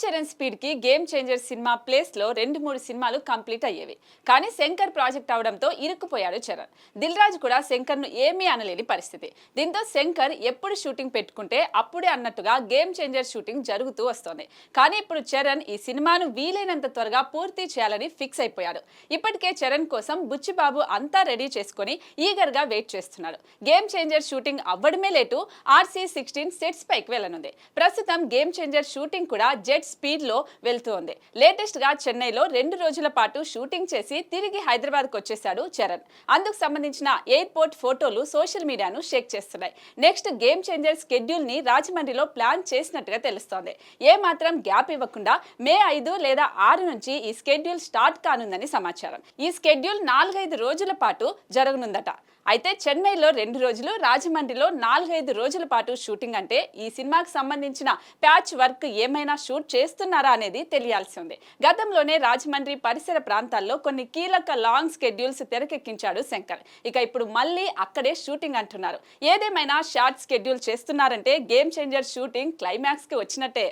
Charan speed కి game changer cinema place లో 2-3 సినిమాలు కంప్లీట్ అయ్యేవి. కానీ శంకర్ ప్రాజెక్ట్ అవడంతో ఇరుక్కుపోయాడు చరణ్. దిల్ రాజు కూడా శంకర్ ను ఏమీ అనలేని పరిస్థితి. దీంతో శంకర్ ఎప్పుడు షూటింగ్ పెట్టుకుంటే అప్పుడే అన్నట్టుగా గేమ్ చేంజర్ షూటింగ్ జరుగుతూ వస్తోంది. కానీ ఇప్పుడు చరణ్ ఈ సినిమాను వీలైనంత త్వరగా పూర్తి చేయాలని ఫిక్స్ అయిపోయాడు. ఇప్పటికే చరణ్ కోసం బుచ్చిబాబు అంతా రెడీ చేసుకుని ఈగర్ గా వెయిట్ చేస్తున్నాడు. గేమ్ చేంజర్ షూటింగ్ అవ్వడమే లేటు RC-16 సెట్స్ పైకి వెళ్ళనుంది. ప్రస్తుతం గేమ్ చేంజర్ షూటింగ్ కూడా జెట్ స్పీడ్ లో వెళ్తోంది. లేటెస్ట్ గా చెన్నైలో 2 రోజుల పాటు షూటింగ్ చేసి తిరిగి హైదరాబాద్ కు వచ్చేశాడు చరణ్. అందుకు సంబంధించిన ఎయిర్పోర్ట్ ఫోటోలు సోషల్ మీడియాను షేక్ చేస్తున్నాయి. నెక్స్ట్ గేమ్ చేంజర్ స్కెడ్యూల్ ని రాజమండ్రిలో ప్లాన్ చేసినట్టుగా తెలుస్తోంది. ఏ మాత్రం గ్యాప్ ఇవ్వకుండా మే 5 లేదా 6 నుంచి ఈ స్కెడ్యూల్ స్టార్ట్ కానుందని సమాచారం. ఈ స్కెడ్యూల్ 4-5 రోజుల పాటు జరగనుందట. అయితే చెన్నైలో 2 రోజులు, రాజమండ్రిలో 4-5 రోజుల పాటు షూటింగ్ అంటే ఈ సినిమాకి సంబంధించిన ప్యాచ్ వర్క్ ఏమైనా షూట్ చేస్తున్నారా అనేది తెలియాల్సి ఉంది. గతంలోనే రాజమండ్రి పరిసర ప్రాంతాల్లో కొన్ని కీలక లాంగ్ స్కెడ్యూల్స్ తెరకెక్కించాడు శంకర్. ఇక ఇప్పుడు మళ్ళీ అక్కడే షూటింగ్ అంటున్నారు. ఏదేమైనా షార్ట్ స్కెడ్యూల్ చేస్తున్నారంటే గేమ్ చేంజర్ షూటింగ్ క్లైమాక్స్ కి వచ్చినట్టే.